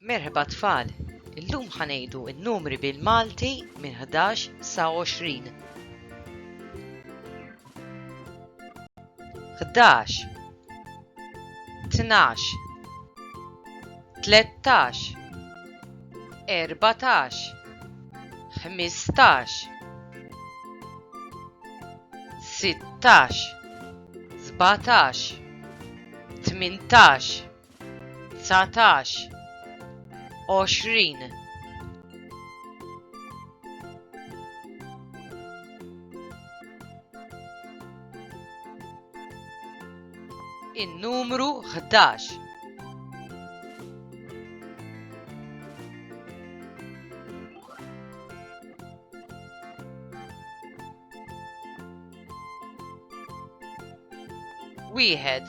Merħba tfal, illum ħanejdu n-numri bil-Malti minn 11 sa 20. 11 12 13 14 15 16 17 18 19 20. In-numru 11. Wieħed.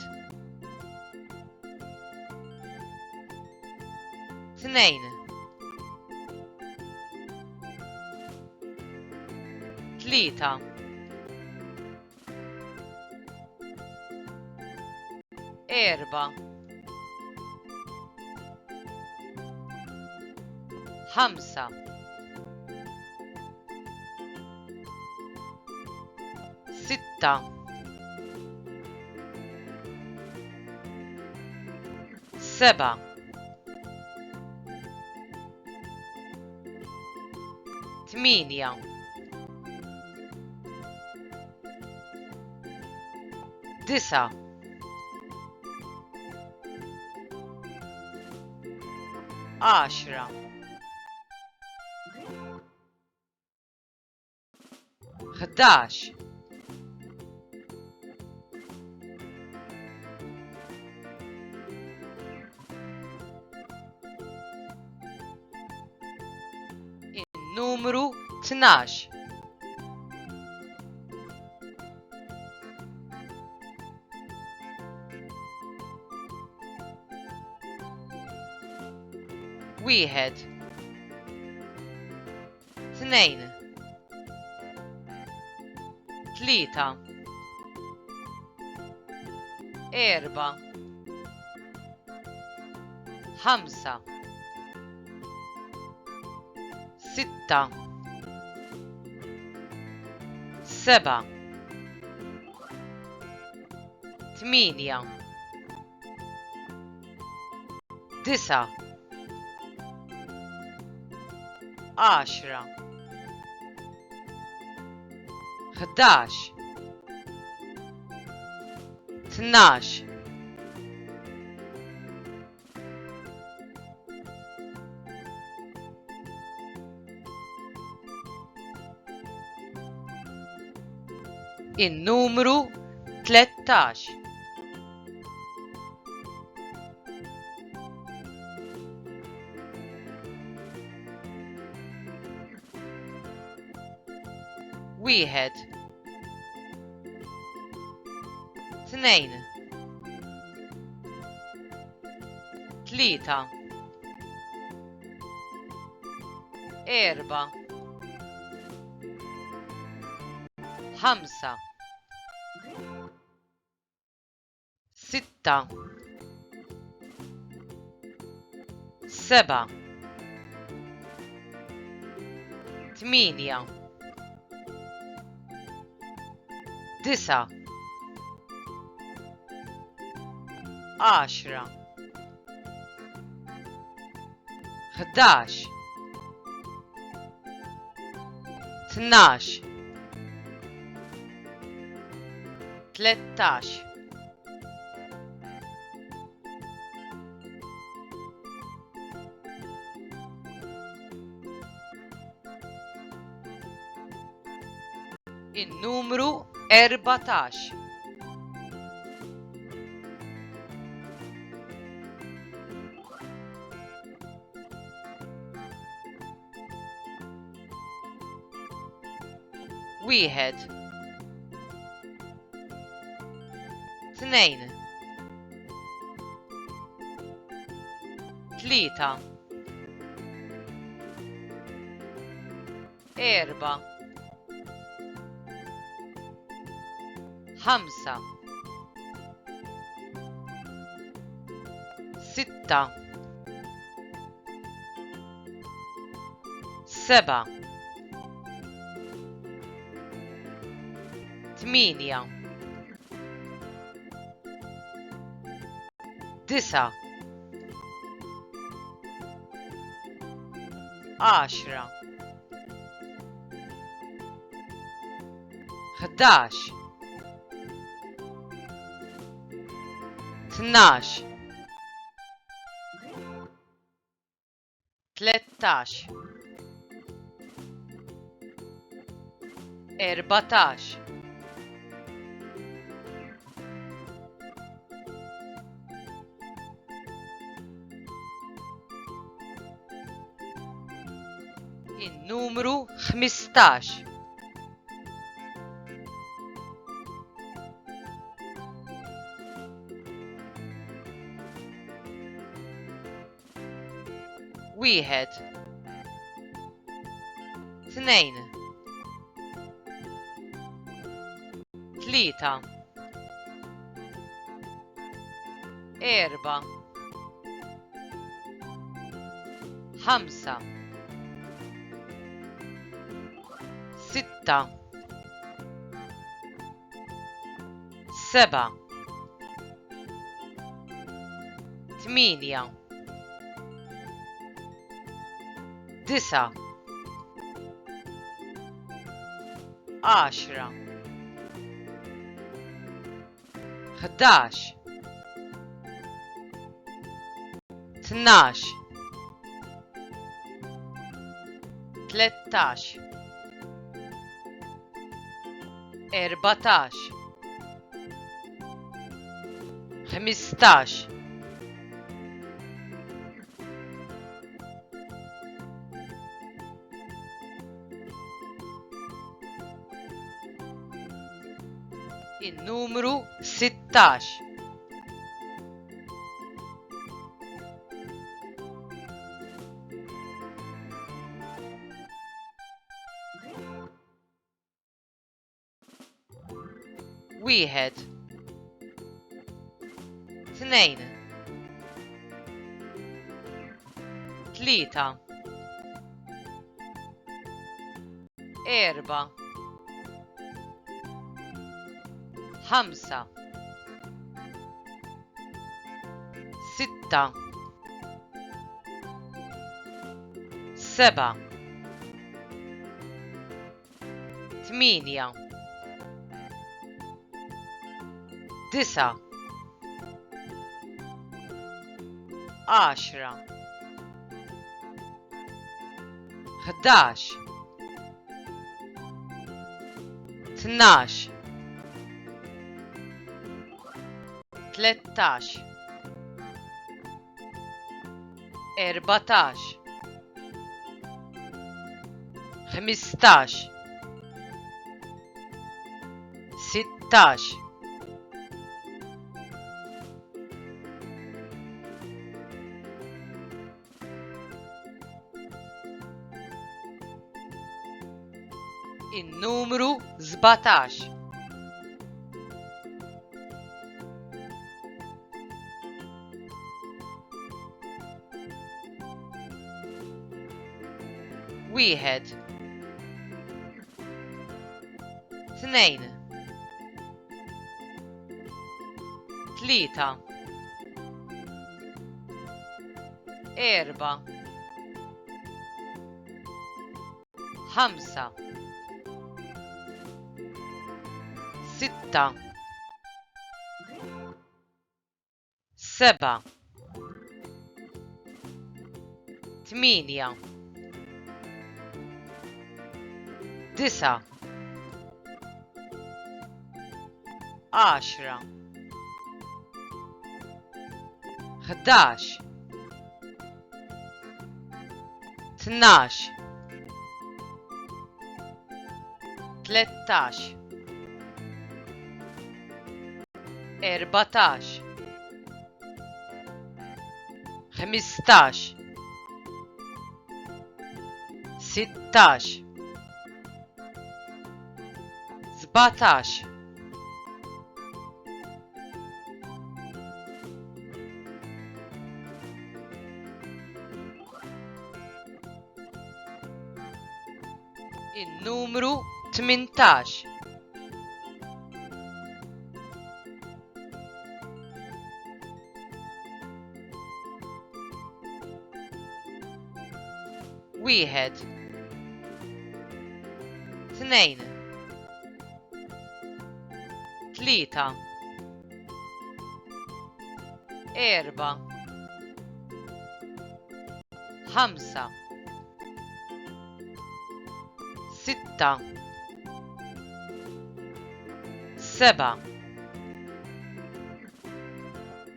Tnejn. Tlieta. Erba. Ħamsa. Sitta. Seba. Tminja. Disa. 10. 11. In-numru 12. Wieħed. Tnejn. Tlieta. Erba. Ħamsa. Sitta. Seba. Tminja. Disa. 10. 11. 12. In-numru 13. Wieħed. Tnejn. Tlieta. Erba. Ħamsa. Sitta. Seba. Tminja. Disa. 10. 11. 12. 13. In-numru 14. Wieħed. Tnejn. Tlieta. Erba. Ħamsa. Sitta. 7 8 9 10 11 12 13 14 النمرو 15 1 2 3 4 5 6 7 8 9 10 11 12 13 14 15 النمرو 16 1 2 3 4 5 6 7 8 9 10 11 12 13 14 15 16 النمرو 17 1 2 3 4 5 6 7 8 9 10 11 12 13 14 15 16 17 18 النمرو 18. واحد، اثنين، ثلاثة، أربعة، خمسة، ستة، سبعة،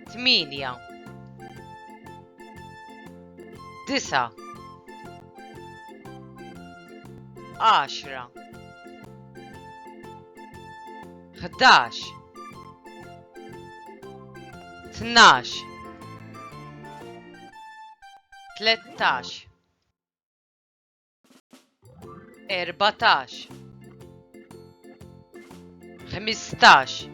ثمانية، تسعة، 10، 11، 12، 13، 14، 15،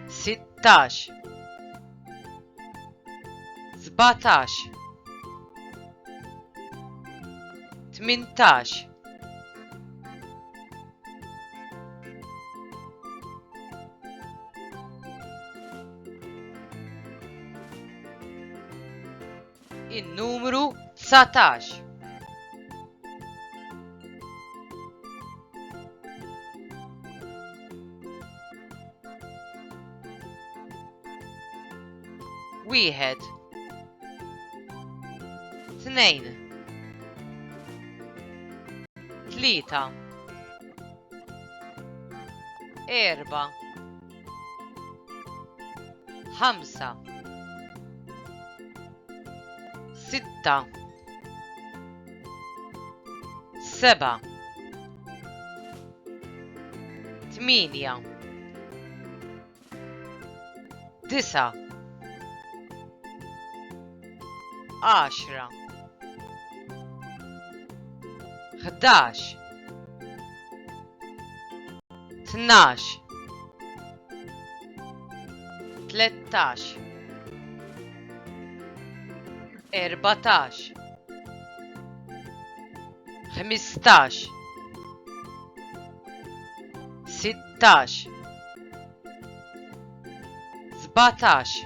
16، 17، 18، 19. واحد، اثنين، ثلاثة، أربعة، خمسة، ستة، سبعة، ثمانية، تسعة، 10، 11، 12، 13، 14، 15، 16، 17،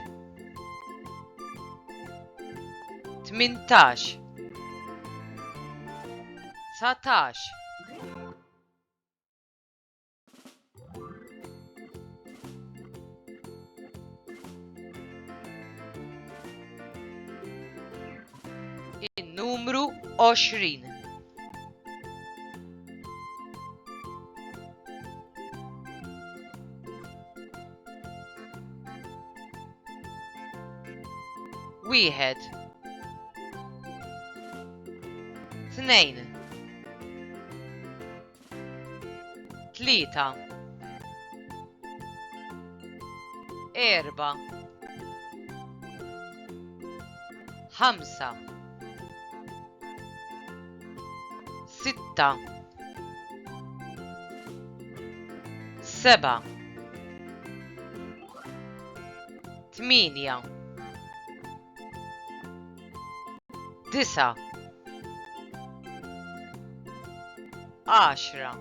18، 19. النمرو 20. واحد، اثنين، ثلاثة، أربعة، خمسة، ستة، سبعة، ثمانية، تسعة، 10،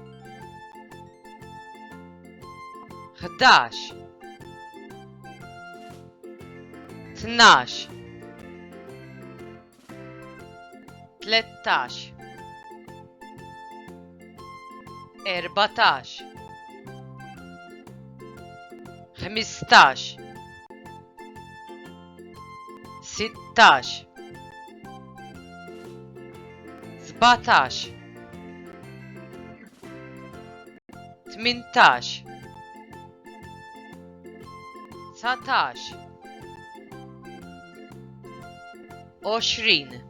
11، 12، 13، 14، 15، 16، 17، 18، 19، 20.